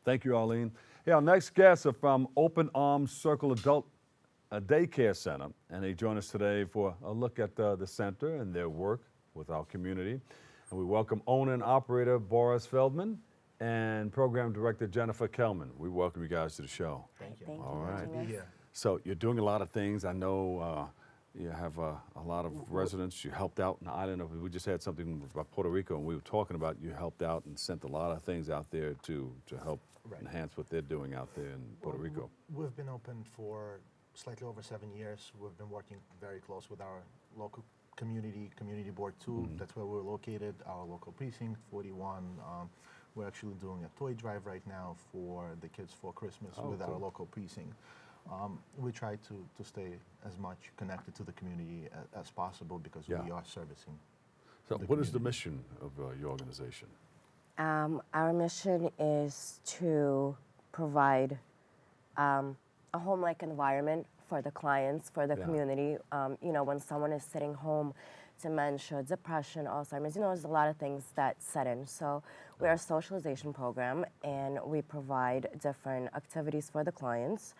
Thank you, Arlene. Hey, our next guests are from Open Arms Circle Adult Daycare Center, and they join us today for a look at the center and their work with our community. And we welcome owner and operator Boris Feldman and program director Jennifer Kelman. We welcome you guys to the show. Thank you. All right. To be here. So you're doing a lot of things. I know you have a lot of residents. You helped out in the island of, we just had something about Puerto Rico, and we were talking about you helped out and sent a lot of things out there to help enhance what they're doing out there in Puerto Rico. We've been open for slightly over 7 years. We've been working very close with our local community board too. That's where we're located, our local precinct 41. We're actually doing a toy drive right now for the kids for Christmas with our local precinct. We try to stay as much connected to the community as possible because we are servicing. So what is the mission of your organization? Our mission is to provide a home-like environment for the clients, for the community. You know, when someone is sitting home, dementia, depression, Alzheimer's, you know, there's a lot of things that set in. So we're a socialization program, and we provide different activities for the clients,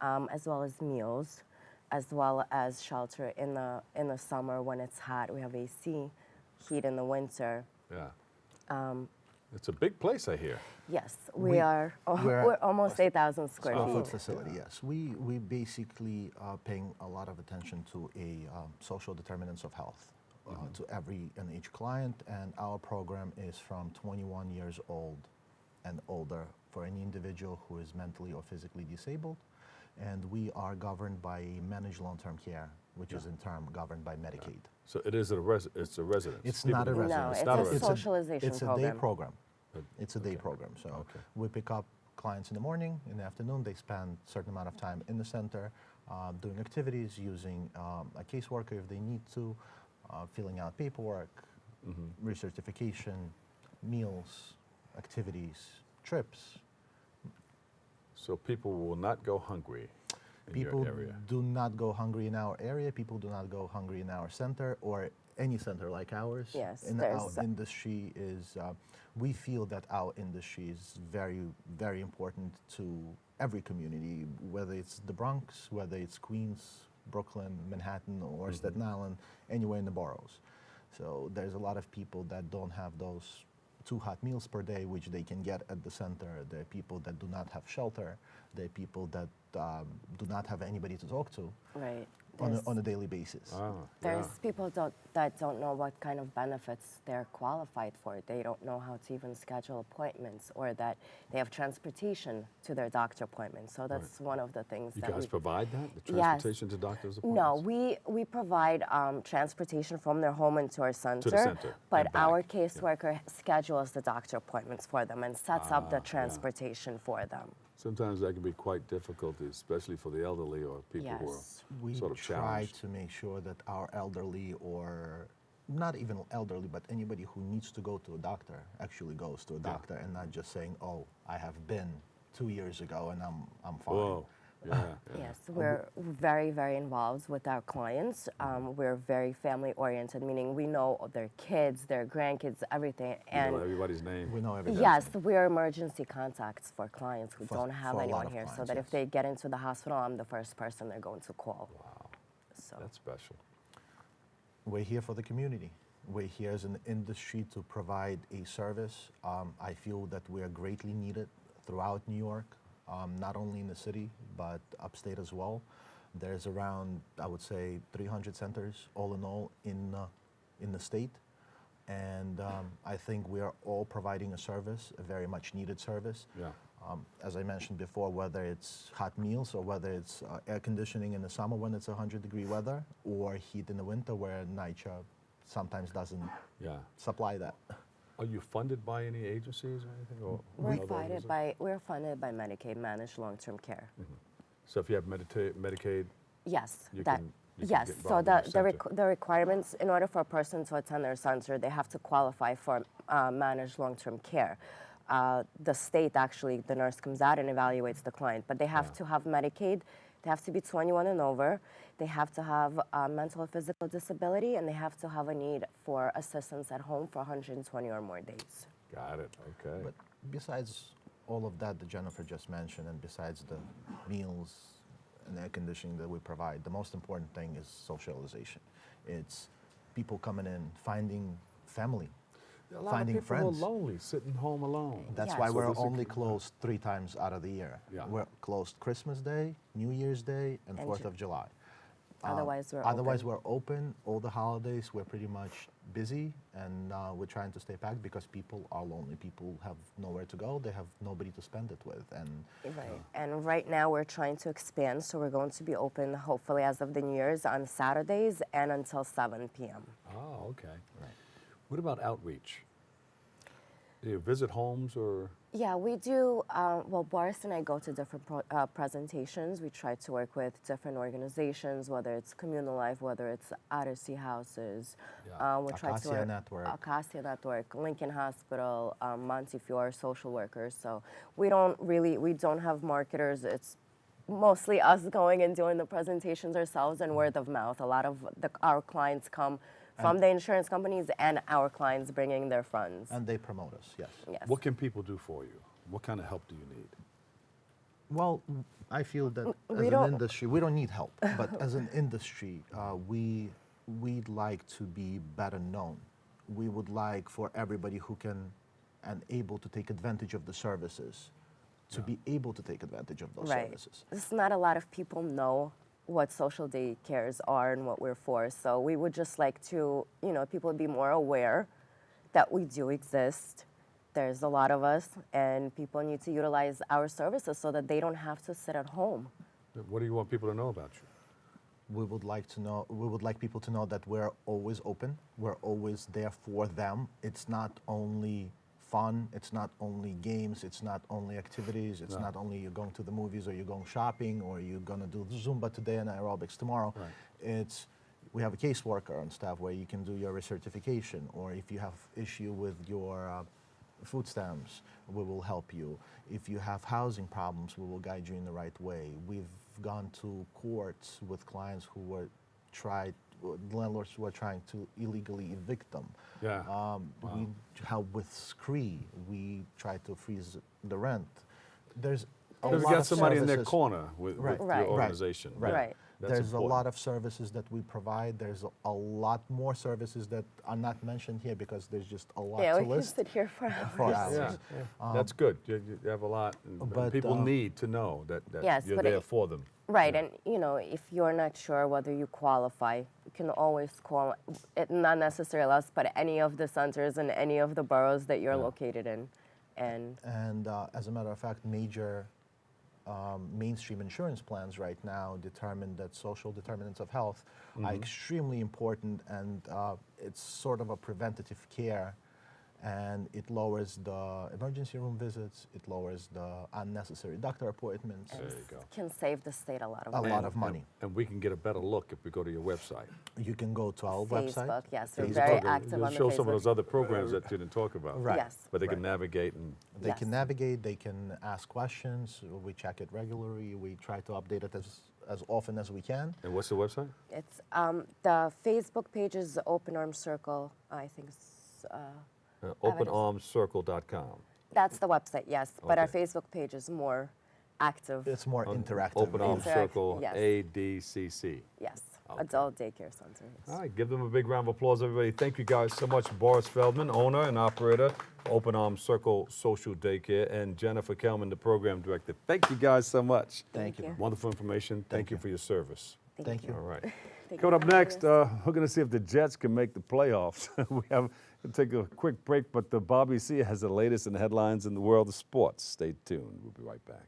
as well as meals, as well as shelter in the summer when it's hot. We have AC, heat in the winter. Yeah. It's a big place, I hear. Yes, we're almost 8,000 square feet. Facility, yes. We basically are paying a lot of attention to social determinants of health to every and each client, and our program is from 21 years old and older for any individual who is mentally or physically disabled, and we are governed by managed long-term care, which is in turn governed by Medicaid. So it is it's a residence. It's not a residence. No, it's a socialization program. It's a day program. It's a day program. So we pick up clients in the morning, in the afternoon. They spend a certain amount of time in the center doing activities, using a caseworker if they need to, filling out paperwork, recertification, meals, activities, trips. So people will not go hungry in your area? People do not go hungry in our area. People do not go hungry in our center or any center like ours. Yes, in our industry is, we feel that our industry is very, very important to every community, whether it's the Bronx, whether it's Queens, Brooklyn, Manhattan, or Staten Island, anywhere in the boroughs. So there's a lot of people that don't have those 2 hot meals per day, which they can get at the center. There are people that do not have shelter. There are people that do not have anybody to talk to. Right. On a daily basis. There's people that don't know what kind of benefits they're qualified for. They don't know how to even schedule appointments, or that they have transportation to their doctor appointments. So that's one of the things you that guys provide that, the transportation to doctor's appointments? No, we provide transportation from their home into our center. To the center. But our caseworker schedules the doctor appointments for them and sets up the transportation for them. Sometimes that can be quite difficult, especially for the elderly or people who are sort of challenged. We try to make sure that our elderly, or not even elderly, but anybody who needs to go to a doctor actually goes to a doctor and not just saying, oh, I have been 2 years ago and I'm fine. Whoa. Yes, we're very, very involved with our clients. We're very family-oriented, meaning we know their kids, their grandkids, everything. And you know everybody's name. We know everybody's Yes, name. we're emergency contacts for clients who don't have anyone here, so that if they get into the hospital, I'm the first person they're going to call. Wow, so that's special. We're here for the community. We're here as an industry to provide a service. I feel that we are greatly needed throughout New York. Not only in the city, but upstate as well. There's around, I would say, 300 centers all in the state. And I think we are all providing a service, a very much needed service. Yeah. As I mentioned before, whether it's hot meals or whether it's air conditioning in the summer when it's 100-degree weather, or heat in the winter where NYCHA sometimes doesn't supply that. Are you funded by any agencies or anything? Or we're funded by Medicaid, managed long-term care. So if you have Medicaid, yes, you can yes. get So involved in the requirements, in order for a person to attend their center, they have to qualify for managed long-term care. The state actually, the nurse comes out and evaluates the client, but they have to have Medicaid. They have to be 21 and over. They have to have a mental or physical disability, and they have to have a need for assistance at home for 120 or more days. Got it. Okay. But besides all of that Jennifer just mentioned, and besides the meals and air conditioning that we provide, the most important thing is socialization. It's people coming in, finding family, There are a lot finding of people friends. who are lonely, sitting home alone. That's Yes. why So we're this is- only closed 3 times out of the year. Yeah. We're closed Christmas Day, New Year's Day, and And 4th Ju- of July. Otherwise, we're Otherwise, open. we're open. All the holidays, we're pretty much busy, and we're trying to stay packed because people are lonely. People have nowhere to go. They have nobody to spend it with, and Right. And right now we're trying to expand, so we're going to be open hopefully as of the New Year's on Saturdays and until 7 p.m. Oh, okay. What about outreach? Do you visit homes or? Yeah, we do. Well, Boris and I go to different presentations. We try to work with different organizations, whether it's Communal Life, whether it's Odyssey Houses. Yeah. We try to Acacia work, Network. Acacia Network, Lincoln Hospital, Montefiore, social workers. So we don't have marketers. It's mostly us going and doing the presentations ourselves and word of mouth. A lot of our clients come from the insurance companies and our clients bringing their friends. and they promote us. Yes. Yes. What can people do for you? What kind of help do you need? Well, I feel that as we an don't- industry, we don't need help, but as an industry, we'd like to be better known. We would like for everybody who can and able to take advantage of the services to be able to take advantage of those Right. services. It's not a lot of people know what social day cares are and what we're for. So we would just like to, people would be more aware that we do exist. There's a lot of us, and people need to utilize our services so that they don't have to sit at home. What do you want people to know about you? We would like people to know that we're always open. We're always there for them. It's not only fun, it's not only games, it's not only activities, it's not only you're going to the movies or you're going shopping or you're gonna do Zumba today and aerobics tomorrow. Right. We have a caseworker on staff where you can do your recertification, or if you have issue with your food stamps, we will help you. If you have housing problems, we will guide you in the right way. We've gone to courts with clients who were landlords who were trying to illegally evict them. Yeah. We help with scree. We try to freeze the rent. There's a Because lot you got of somebody in their services. corner with Right. your Right. organization. Right. Right. That's There's important. a lot of services that we provide. There's a lot more services that are not mentioned here because there's just a lot Yeah, to we can list. sit here for hours. For hours. Yeah, that's good. You have a lot, and but, people need to know that Yes, you're but there for them. Right, and if you're not sure whether you qualify, you can always call, not necessarily us, but any of the centers in any of the boroughs that you're located in. And And as a matter of fact, major mainstream insurance plans right now determine that social determinants of health are extremely important, and it's sort of a preventative care, and it lowers the emergency room visits, it lowers the unnecessary doctor appointments, There you go. can save the state a lot of a money. lot of money. And we can get a better look if we go to your website. You can go to our website. Facebook, yes, we're Facebook. very You'll active on the show some of Facebook. those other programs that you didn't talk about. Right. Yes. But they can Right. navigate and They Yes. can navigate, they can ask questions, we check it regularly, we try to update it as often as we can. and what's the website? It's the Facebook page is Open Arms Circle. I think it's, OpenArmsCircle.com. that's the website, yes. But our Okay. Facebook page is more active. It's more interactive. Open Arms Interact- Circle, yes. ADCC. Yes, Okay. adult daycare center. All right, give them a big round of applause, everybody. Thank you guys so much. Boris Feldman, owner and operator, Open Arms Circle Social Daycare, and Jennifer Kelman, the program director. Thank you guys so much. Thank you. Wonderful information. Thank you for your service. Thank you. All right. Thank Coming you up for having next, us. we're going to see if the Jets can make the playoffs. We'll take a quick break, but Bobby C has the latest in the headlines in the world of sports. Stay tuned. We'll be right back.